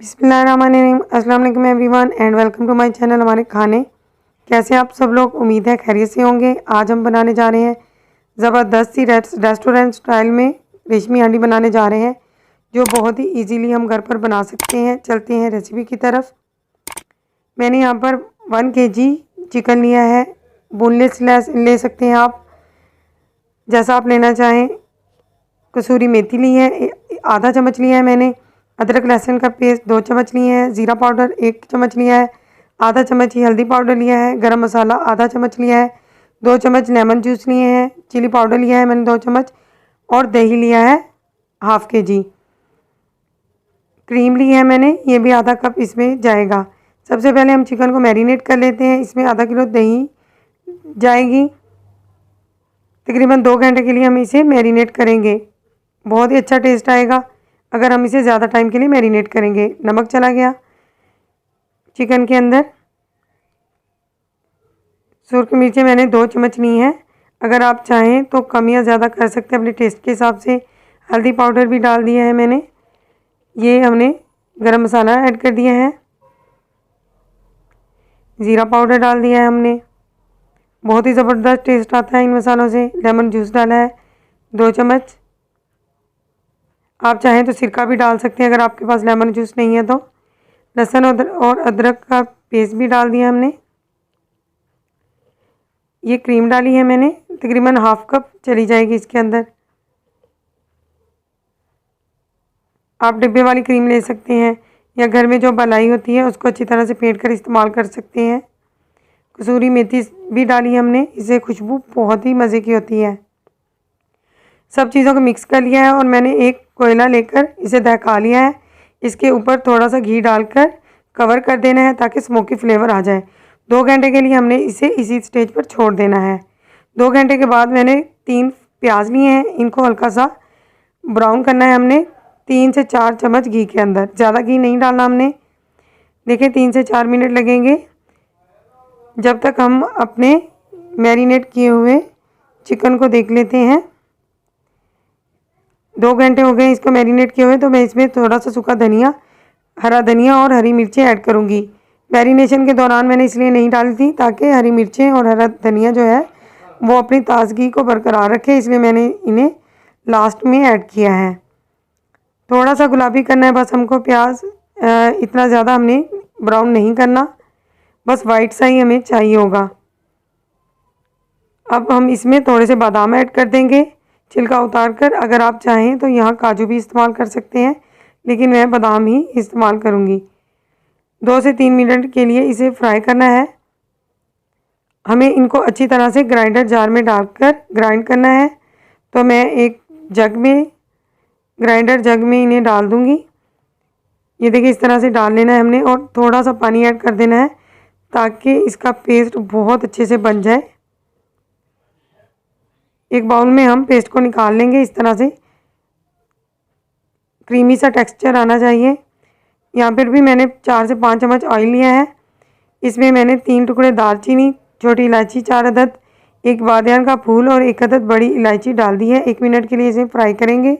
बिस्मिल्लाहिर्रहमानिर्रहीम। अस्सलाम वालेकुम everyone and welcome to my channel. हमारे खाने कैसे आप सब लोग, उम्मीद है खैरियत से होंगे। आज हम बनाने जा रहे हैं ज़बरदस्त सी रेस्टोरेंट स्टाइल में रेशमी हांडी बनाने जा रहे हैं, जो बहुत ही इजीली हम घर पर बना सकते हैं। चलते हैं रेसिपी की तरफ। मैंने यहाँ पर 1 kg चिकन लिया है। बोनलेस ले सकते हैं आप, जैसा आप लेना चाहें। कसूरी मेथी ली है, आधा चम्मच लिया है मैंने। अदरक लहसुन का पेस्ट 2 चम्मच लिए हैं। ज़ीरा पाउडर 1 चम्मच लिया है। आधा चम्मच ही हल्दी पाउडर लिया है। गरम मसाला आधा चम्मच लिया है। 2 चम्मच लेमन जूस लिए हैं। चिली पाउडर लिया है मैंने 2 चम्मच। और दही लिया है ½ kg। क्रीम ली है मैंने, ये भी आधा कप इसमें जाएगा। सबसे पहले हम चिकन को मैरिनेट कर लेते हैं। इसमें आधा किलो दही जाएगी। तकरीबन 2 घंटे के लिए हम इसे मैरिनेट करेंगे। बहुत ही अच्छा टेस्ट आएगा अगर हम इसे ज़्यादा टाइम के लिए मैरिनेट करेंगे। नमक चला गया चिकन के अंदर। सुरख मिर्चें मैंने 2 चम्मच ली हैं। अगर आप चाहें तो कम या ज़्यादा कर सकते हैं अपने टेस्ट के हिसाब से। हल्दी पाउडर भी डाल दिया है मैंने। ये हमने गरम मसाला ऐड कर दिया है। ज़ीरा पाउडर डाल दिया है हमने। बहुत ही ज़बरदस्त टेस्ट आता है इन मसालों से। लेमन जूस डाला है 2 चम्मच। आप चाहें तो सिरका भी डाल सकते हैं अगर आपके पास लेमन जूस नहीं है तो। लहसुन और अदरक का पेस्ट भी डाल दिया हमने। ये क्रीम डाली है मैंने, तकरीबन ½ कप चली जाएगी इसके अंदर। आप डिब्बे वाली क्रीम ले सकते हैं या घर में जो मलाई होती है उसको अच्छी तरह से फेंट कर इस्तेमाल कर सकते हैं। कसूरी मेथी भी डाली हमने, इससे खुशबू बहुत ही मज़े की होती है। सब चीज़ों को मिक्स कर लिया है और मैंने एक कोयला लेकर इसे दहका लिया है। इसके ऊपर थोड़ा सा घी डालकर कवर कर देना है ताकि स्मोकी फ्लेवर आ जाए। 2 घंटे के लिए हमने इसे इसी स्टेज पर छोड़ देना है। 2 घंटे के बाद मैंने 3 प्याज लिए हैं, इनको हल्का सा ब्राउन करना है हमने 3 से 4 चम्मच घी के अंदर। ज़्यादा घी नहीं डालना हमने। देखिए 3 से 4 मिनट लगेंगे जब तक हम अपने मैरिनेट किए हुए चिकन को देख लेते हैं। 2 घंटे हो गए इसको मैरिनेट किए हुए, तो मैं इसमें थोड़ा सा सूखा धनिया, हरा धनिया और हरी मिर्चें ऐड करूँगी। मैरिनेशन के दौरान मैंने इसलिए नहीं डाली थी ताकि हरी मिर्चें और हरा धनिया जो है वो अपनी ताजगी को बरकरार रखे, इसलिए मैंने इन्हें लास्ट में ऐड किया है। थोड़ा सा गुलाबी करना है बस हमको प्याज, इतना ज़्यादा हमने ब्राउन नहीं करना, बस वाइट सा ही हमें चाहिए होगा। अब हम इसमें थोड़े से बादाम ऐड कर देंगे छिलका उतार कर। अगर आप चाहें तो यहाँ काजू भी इस्तेमाल कर सकते हैं, लेकिन मैं बादाम ही इस्तेमाल करूँगी। 2 से 3 मिनट के लिए इसे फ्राई करना है। हमें इनको अच्छी तरह से ग्राइंडर जार में डालकर ग्राइंड करना है। तो मैं एक ग्राइंडर जग में इन्हें डाल दूँगी। ये देखिए इस तरह से डाल लेना है हमने और थोड़ा सा पानी ऐड कर देना है ताकि इसका पेस्ट बहुत अच्छे से बन जाए। एक बाउल में हम पेस्ट को निकाल लेंगे। इस तरह से क्रीमी सा टेक्सचर आना चाहिए। यहाँ पर भी मैंने 4 से 5 चम्मच ऑयल लिया है। इसमें मैंने 3 टुकड़े दालचीनी, छोटी इलायची 4 अदद, 1 बादियान का फूल और 1 अदद बड़ी इलायची डाल दी है। 1 मिनट के लिए इसे फ्राई करेंगे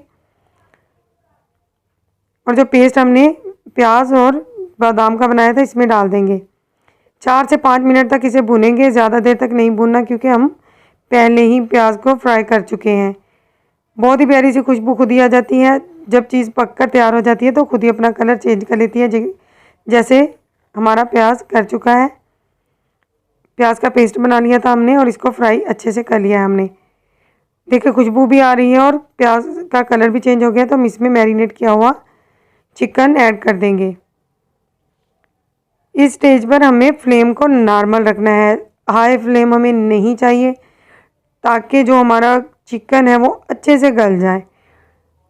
और जो पेस्ट हमने प्याज और बादाम का बनाया था इसमें डाल देंगे। 4 से 5 मिनट तक इसे भुनेंगे, ज़्यादा देर तक नहीं भूनना क्योंकि हम पहले ही प्याज को फ्राई कर चुके हैं। बहुत ही प्यारी सी खुशबू खुद ही आ जाती है। जब चीज़ पककर तैयार हो जाती है तो खुद ही अपना कलर चेंज कर लेती है, जैसे हमारा प्याज कर चुका है। प्याज का पेस्ट बना लिया था हमने और इसको फ्राई अच्छे से कर लिया है हमने। देखिए खुशबू भी आ रही है और प्याज का कलर भी चेंज हो गया। तो हम इसमें मैरिनेट किया हुआ चिकन ऐड कर देंगे। इस स्टेज पर हमें फ्लेम को नॉर्मल रखना है, हाई फ्लेम हमें नहीं चाहिए, ताकि जो हमारा चिकन है वो अच्छे से गल जाए।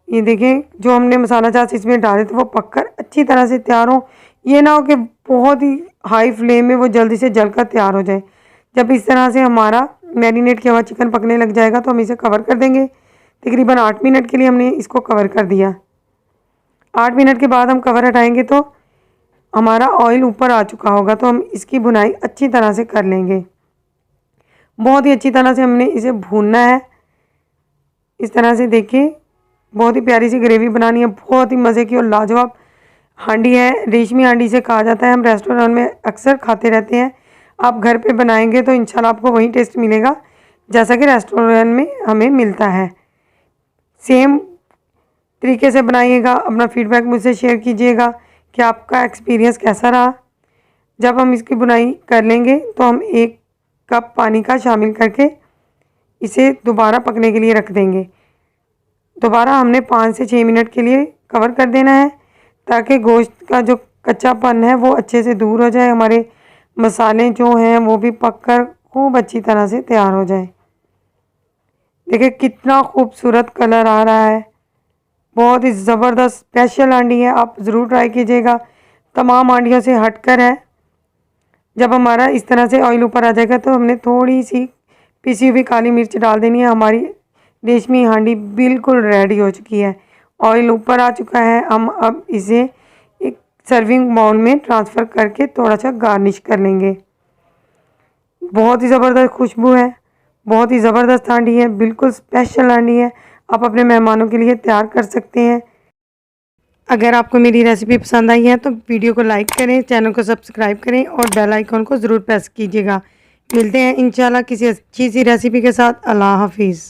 ये देखें जो हमने मसाला चाट इसमें डाले थे वो पककर अच्छी तरह से तैयार हो। ये ना हो कि बहुत ही हाई फ्लेम में वो जल्दी से जलकर तैयार हो जाए। जब इस तरह से हमारा मैरिनेट किया हुआ चिकन पकने लग जाएगा तो हम इसे कवर कर देंगे। तकरीबन 8 मिनट के लिए हमने इसको कवर कर दिया। 8 मिनट के बाद हम कवर हटाएंगे तो हमारा ऑयल ऊपर आ चुका होगा, तो हम इसकी भुनाई अच्छी तरह से कर लेंगे। बहुत ही अच्छी तरह से हमने इसे भूनना है। इस तरह से देखिए बहुत ही प्यारी सी ग्रेवी बनानी है, बहुत ही मज़े की और लाजवाब हांडी है, रेशमी हांडी से कहा जाता है। हम रेस्टोरेंट में अक्सर खाते रहते हैं। आप घर पे बनाएंगे तो इंशाल्लाह आपको वही टेस्ट मिलेगा जैसा कि रेस्टोरेंट में हमें मिलता है। सेम तरीके से बनाइएगा। अपना फीडबैक मुझसे शेयर कीजिएगा कि आपका एक्सपीरियंस कैसा रहा। जब हम इसकी बुनाई कर लेंगे तो हम 1 कप पानी का शामिल करके इसे दोबारा पकने के लिए रख देंगे। दोबारा हमने 5 से 6 मिनट के लिए कवर कर देना है ताकि गोश्त का जो कच्चापन है वो अच्छे से दूर हो जाए, हमारे मसाले जो हैं वो भी पककर खूब अच्छी तरह से तैयार हो जाए। देखिए कितना खूबसूरत कलर आ रहा है। बहुत ही ज़बरदस्त स्पेशल हांडी है, आप ज़रूर ट्राई कीजिएगा। तमाम हांडियों से हटकर है। जब हमारा इस तरह से ऑयल ऊपर आ जाएगा तो हमने थोड़ी सी पिसी हुई काली मिर्च डाल देनी है। हमारी रेशमी हांडी बिल्कुल रेडी हो चुकी है। ऑयल ऊपर आ चुका है। हम अब इसे एक सर्विंग बाउल में ट्रांसफ़र करके थोड़ा सा गार्निश कर लेंगे। बहुत ही ज़बरदस्त खुशबू है, बहुत ही ज़बरदस्त हांडी है, बिल्कुल स्पेशल हांडी है। आप अपने मेहमानों के लिए तैयार कर सकते हैं। अगर आपको मेरी रेसिपी पसंद आई है तो वीडियो को लाइक करें, चैनल को सब्सक्राइब करें और बेल आइकॉन को ज़रूर प्रेस कीजिएगा। मिलते हैं इंशाल्लाह किसी अच्छी सी रेसिपी के साथ। अल्लाह हाफिज़।